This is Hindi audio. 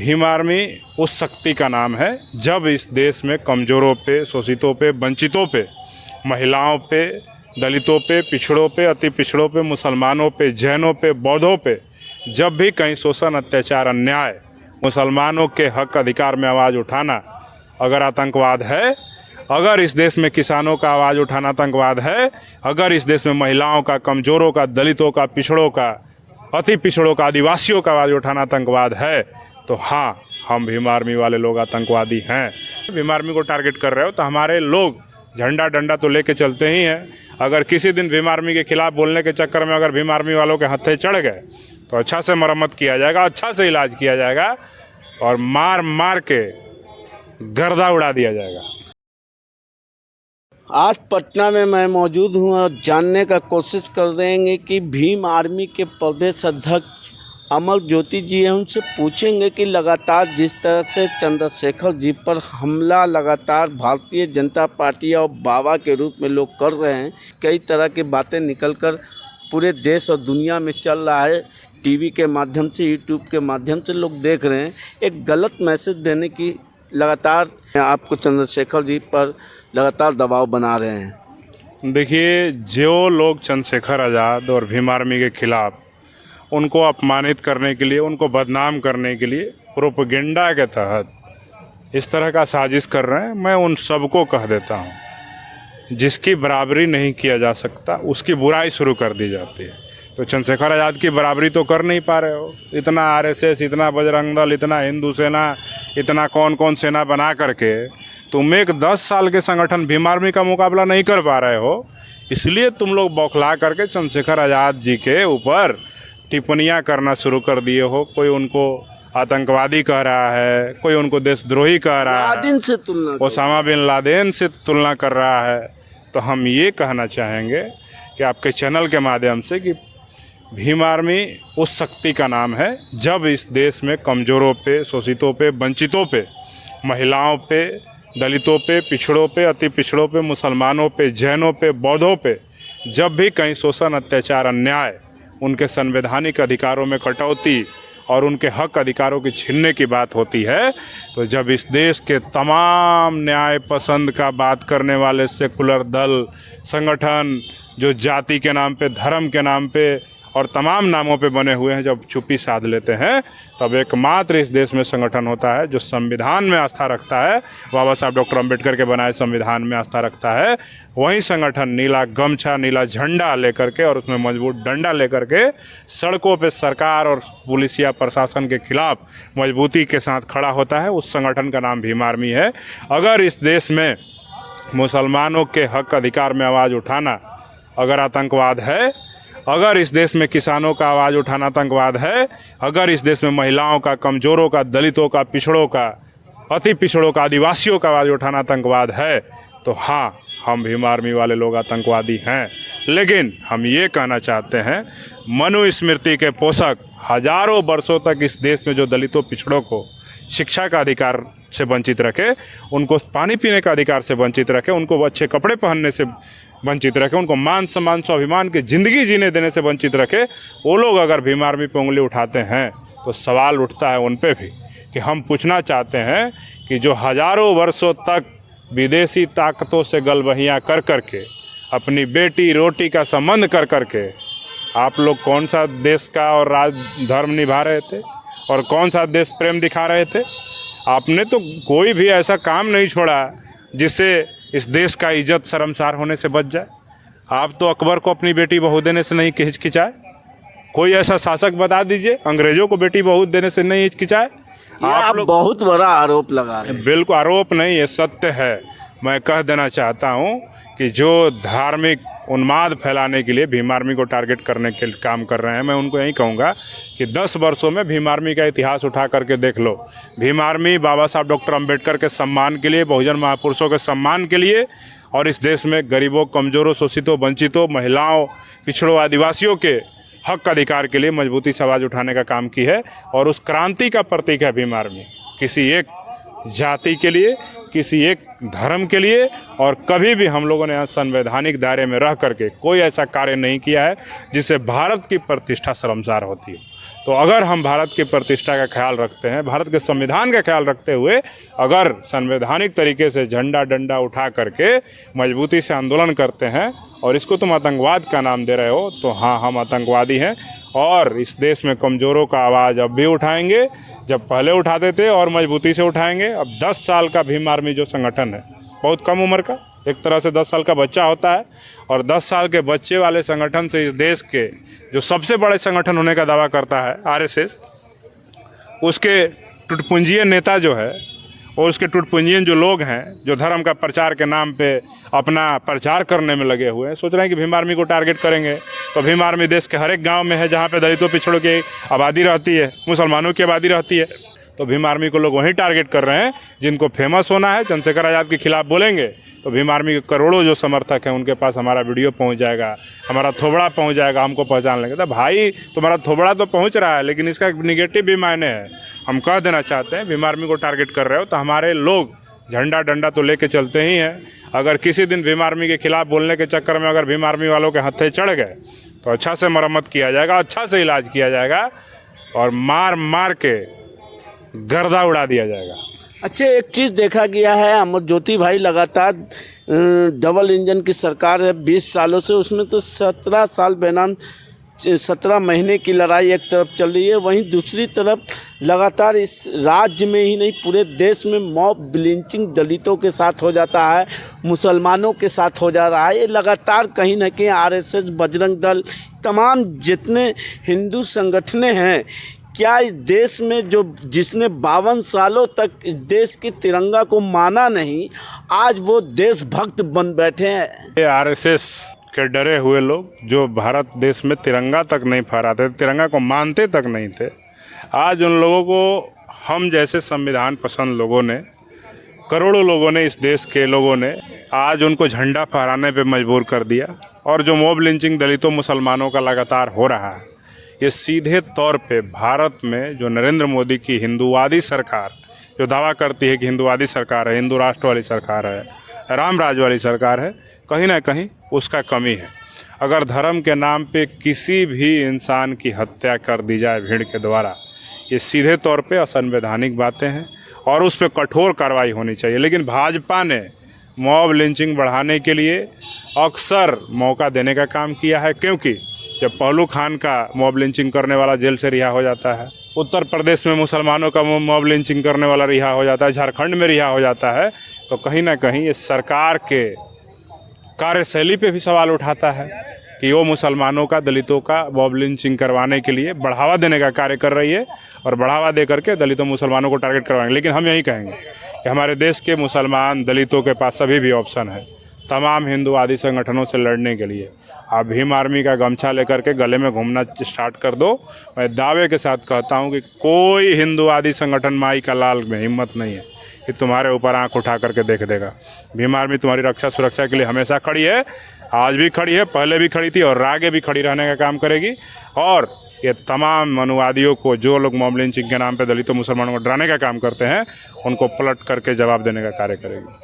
भीम आर्मी उस शक्ति का नाम है जब इस देश में कमज़ोरों पे, शोषितों पे, वंचितों पे, महिलाओं पे, दलितों पे, पिछड़ों पे, अति पिछड़ों पे, मुसलमानों पे, जैनों पे, बौद्धों पे जब भी कहीं शोषण, अत्याचार, अन्याय, मुसलमानों के हक अधिकार में आवाज़ उठाना अगर आतंकवाद है, अगर इस देश में किसानों का आवाज़ उठाना आतंकवाद है, अगर इस देश में महिलाओं का, कमज़ोरों का, दलितों का, पिछड़ों का, अति पिछड़ों का, आदिवासियों का आवाज़ उठाना आतंकवाद है, तो हाँ, हम भीम आर्मी वाले लोग आतंकवादी हैं। भीम आर्मी को टारगेट कर रहे हो तो हमारे लोग झंडा डंडा तो लेके चलते ही हैं। अगर किसी दिन भीम आर्मी के खिलाफ बोलने के चक्कर में अगर भीम आर्मी वालों के हत्थे चढ़ गए तो अच्छा से मरम्मत किया जाएगा, अच्छा से इलाज किया जाएगा और मार मार के गर्दा उड़ा दिया जाएगा। आज पटना में मैं मौजूद हूं और जानने का कोशिश कर देंगे कि भीम आर्मी के प्रदेश अध्यक्ष अमर ज्योति जी हैं, उनसे पूछेंगे कि लगातार जिस तरह से चंद्रशेखर जी पर हमला लगातार भारतीय जनता पार्टी और बाबा के रूप में लोग कर रहे हैं, कई तरह की बातें निकलकर पूरे देश और दुनिया में चल रहा है। टीवी के माध्यम से, यूट्यूब के माध्यम से लोग देख रहे हैं। एक गलत मैसेज देने की लगातार आपको चंद्रशेखर जी पर लगातार दबाव बना रहे हैं। देखिए, जो लोग चंद्रशेखर आज़ाद और भीम आर्मी के खिलाफ उनको अपमानित करने के लिए, उनको बदनाम करने के लिए प्रोपेगेंडा के तहत इस तरह का साजिश कर रहे हैं, मैं उन सबको कह देता हूं, जिसकी बराबरी नहीं किया जा सकता उसकी बुराई शुरू कर दी जाती है। तो चंद्रशेखर आज़ाद की बराबरी तो कर नहीं पा रहे हो। इतना आरएसएस, इतना बजरंग दल, इतना हिंदू सेना, इतना कौन कौन सेना बना करके तुम एक 10 साल के संगठन भीम आर्मी का मुकाबला नहीं कर पा रहे हो। इसलिए तुम लोग बौखला करके चंद्रशेखर आज़ाद जी के ऊपर टिप्पणियां करना शुरू कर दिए हो। कोई उनको आतंकवादी कह रहा है, कोई उनको देशद्रोही कह रहा है, से तुलना ओसामा बिन लादेन से तुलना कर रहा है। तो हम ये कहना चाहेंगे कि आपके चैनल के माध्यम से कि भीम आर्मी उस शक्ति का नाम है जब इस देश में कमज़ोरों पे, शोषितों पे, वंचितों पे, महिलाओं पे, दलितों पे, पिछड़ों पे, अति पिछड़ों पे, मुसलमानों पे, जैनों पे, बौद्धों पे जब भी कहीं शोषण, अत्याचार, अन्याय, उनके संवैधानिक अधिकारों में कटौती और उनके हक अधिकारों की छीनने की बात होती है, तो जब इस देश के तमाम न्याय पसंद का बात करने वाले सेकुलर दल, संगठन जो जाति के नाम पे, धर्म के नाम पे और तमाम नामों पे बने हुए हैं, जब चुप्पी साध लेते हैं, तब एकमात्र इस देश में संगठन होता है जो संविधान में आस्था रखता है, बाबा साहब डॉक्टर अंबेडकर के बनाए संविधान में आस्था रखता है। वही संगठन नीला गमछा, नीला झंडा लेकर के और उसमें मजबूत डंडा लेकर के सड़कों पे सरकार और पुलिसिया प्रशासन के खिलाफ मजबूती के साथ खड़ा होता है। उस संगठन का नाम भीम आर्मी है। अगर इस देश में मुसलमानों के हक अधिकार में आवाज़ उठाना अगर आतंकवाद है, अगर इस देश में किसानों का आवाज़ उठाना आतंकवाद है, अगर इस देश में महिलाओं का, कमज़ोरों का, दलितों का, पिछड़ों का, अति पिछड़ों का, आदिवासियों का आवाज़ उठाना आतंकवाद है, तो हाँ, हम भीम आर्मी वाले लोग आतंकवादी हैं। लेकिन हम ये कहना चाहते हैं, मनुस्मृति के पोषक हजारों वर्षों तक इस देश में जो दलितों, पिछड़ों को शिक्षा का अधिकार से वंचित रखे, उनको पानी पीने का अधिकार से वंचित रखे, उनको अच्छे कपड़े पहनने से वंचित रखे, उनको मान सम्मान, स्वाभिमान की ज़िंदगी जीने देने से वंचित रखे, वो लोग अगर भीम आर्मी पर उंगली उठाते हैं तो सवाल उठता है उन पे भी कि हम पूछना चाहते हैं कि जो हजारों वर्षों तक विदेशी ताकतों से गलबहियाँ कर करके अपनी बेटी रोटी का संबंध कर करके आप लोग कौन सा देश का और राज धर्म निभा रहे थे और कौन सा देश प्रेम दिखा रहे थे? आपने तो कोई भी ऐसा काम नहीं छोड़ा जिससे इस देश का इज्जत शर्मसार होने से बच जाए। आप तो अकबर को अपनी बेटी बहू देने से नहीं हिचकिचाए। कोई ऐसा शासक बता दीजिए अंग्रेजों को बेटी बहू देने से नहीं हिचकिचाए। आप लोग बहुत बड़ा आरोप लगा रहे हैं। बिल्कुल आरोप नहीं, ये सत्य है। मैं कह देना चाहता हूँ कि जो धार्मिक उन्माद फैलाने के लिए भीम आर्मी को टारगेट करने के काम कर रहे हैं, मैं उनको यही कहूँगा कि 10 वर्षों में भीम आर्मी का इतिहास उठा करके देख लो। भीम आर्मी बाबा साहब डॉक्टर अंबेडकर के सम्मान के लिए, बहुजन महापुरुषों के सम्मान के लिए और इस देश में गरीबों, कमज़ोरों, शोषितों, वंचितों, महिलाओं, पिछड़ों, आदिवासियों के हक अधिकार के लिए मजबूती से आवाज़ उठाने का काम की है। और उस क्रांति का प्रतीक है भीम आर्मी। किसी एक जाति के लिए, किसी एक धर्म के लिए और कभी भी हम लोगों ने यहाँ संवैधानिक दायरे में रह करके कोई ऐसा कार्य नहीं किया है जिससे भारत की प्रतिष्ठा शर्मसार होती है। तो अगर हम भारत की प्रतिष्ठा का ख्याल रखते हैं, भारत के संविधान का ख्याल रखते हुए अगर संवैधानिक तरीके से झंडा डंडा उठा करके मजबूती से आंदोलन करते हैं और इसको तुम आतंकवाद का नाम दे रहे हो, तो हाँ, हम आतंकवादी हैं और इस देश में कमज़ोरों का आवाज़ अब भी उठाएंगे, जब पहले उठाते थे और मजबूती से उठाएंगे। अब 10 साल का भीम आर्मी जो संगठन है, बहुत कम उम्र का, एक तरह से 10 साल का बच्चा होता है, और 10 साल के बच्चे वाले संगठन से इस देश के जो सबसे बड़े संगठन होने का दावा करता है आरएसएस, उसके टुटपुंजियन नेता जो है और उसके टुटपुंजियन जो लोग हैं जो धर्म का प्रचार के नाम पे अपना प्रचार करने में लगे हुए हैं, सोच रहे हैं कि भीम आर्मी को टारगेट करेंगे। तो भीम आर्मी देश के हर एक गाँव में है जहाँ पे दलितों पिछड़ों की आबादी रहती है, मुसलमानों की आबादी रहती है, तो भीम आर्मी को लोग वहीं टारगेट कर रहे हैं। जिनको फेमस होना है, चंद्रशेखर आज़ाद के खिलाफ बोलेंगे तो भीम आर्मी के करोड़ों जो समर्थक हैं उनके पास हमारा वीडियो पहुंच जाएगा, हमारा थोबड़ा पहुंच जाएगा, हमको पहचान लेंगे। तो भाई, तुम्हारा थोबड़ा तो पहुंच रहा है, लेकिन इसका निगेटिव भी मायने है। हम कह देना चाहते हैं, भीम आर्मी को टारगेट कर रहे हो तो हमारे लोग झंडा डंडा तो लेके चलते ही हैं। अगर किसी दिन भीम आर्मी के खिलाफ बोलने के चक्कर में अगर भीम आर्मी वालों के हत्थे चढ़ गए तो अच्छा से मरम्मत किया जाएगा, अच्छा से इलाज किया जाएगा और मार मार के गर्दा उड़ा दिया जाएगा। अच्छा, एक चीज़ देखा गया है, अमर ज्योति भाई लगातार डबल इंजन की सरकार है 20 सालों से, उसमें तो 17 साल बैनाम 17 महीने की लड़ाई एक तरफ चल रही है, वहीं दूसरी तरफ लगातार इस राज्य में ही नहीं पूरे देश में मॉब लिंचिंग दलितों के साथ हो जाता है, मुसलमानों के साथ हो जा रहा है। ये लगातार कहीं ना कहीं आरएसएस, बजरंग दल, तमाम जितने हिंदू संगठनें हैं, क्या इस देश में जो जिसने 52 सालों तक इस देश की तिरंगा को माना नहीं, आज वो देशभक्त बन बैठे हैं? ये आरएसएस के डरे हुए लोग जो भारत देश में तिरंगा तक नहीं फहराते, तिरंगा को मानते तक नहीं थे, आज उन लोगों को हम जैसे संविधान पसंद लोगों ने, करोड़ों लोगों ने, इस देश के लोगों ने आज उनको झंडा फहराने पे मजबूर कर दिया। और जो मॉब लिंचिंग दलितों मुसलमानों का लगातार हो रहा है, ये सीधे तौर पे भारत में जो नरेंद्र मोदी की हिंदूवादी सरकार जो दावा करती है कि हिंदूवादी सरकार है, हिंदू राष्ट्र वाली सरकार है, राम राज वाली सरकार है, कहीं ना कहीं उसका कमी है। अगर धर्म के नाम पे किसी भी इंसान की हत्या कर दी जाए भीड़ के द्वारा, ये सीधे तौर पे असंवैधानिक बातें हैं और उस पर कठोर कार्रवाई होनी चाहिए। लेकिन भाजपा ने मॉब लिंचिंग बढ़ाने के लिए अक्सर मौका देने का काम किया है, क्योंकि जब पहलू खान का मॉब लिंचिंग करने वाला जेल से रिहा हो जाता है, उत्तर प्रदेश में मुसलमानों का मॉब लिंचिंग करने वाला रिहा हो जाता है, झारखंड में रिहा हो जाता है, तो कहीं ना कहीं ये सरकार के कार्यशैली पे भी सवाल उठाता है कि वो मुसलमानों का, दलितों का मॉब लिंचिंग करवाने के लिए बढ़ावा देने का कार्य कर रही है और बढ़ावा दे करके दलितों मुसलमानों को टारगेट करवाएंगे। लेकिन हम यही कहेंगे कि हमारे देश के मुसलमान दलितों के पास अभी भी ऑप्शन है तमाम हिंदूवादी संगठनों से लड़ने के लिए। आप भीम आर्मी का गमछा लेकर के गले में घूमना स्टार्ट कर दो, मैं दावे के साथ कहता हूं कि कोई हिंदूवादी संगठन माई का लाल में हिम्मत नहीं है कि तुम्हारे ऊपर आंख उठा करके देख देगा। भीम आर्मी तुम्हारी रक्षा सुरक्षा के लिए हमेशा खड़ी है, आज भी खड़ी है, पहले भी खड़ी थी और आगे भी खड़ी रहने का काम करेगी। और ये तमाम मनुवादियों को, जो लोग मॉब लिंचिंग के नाम पे दलितों मुसलमानों को डराने का काम करते हैं, उनको पलट करके जवाब देने का कार्य करेगी।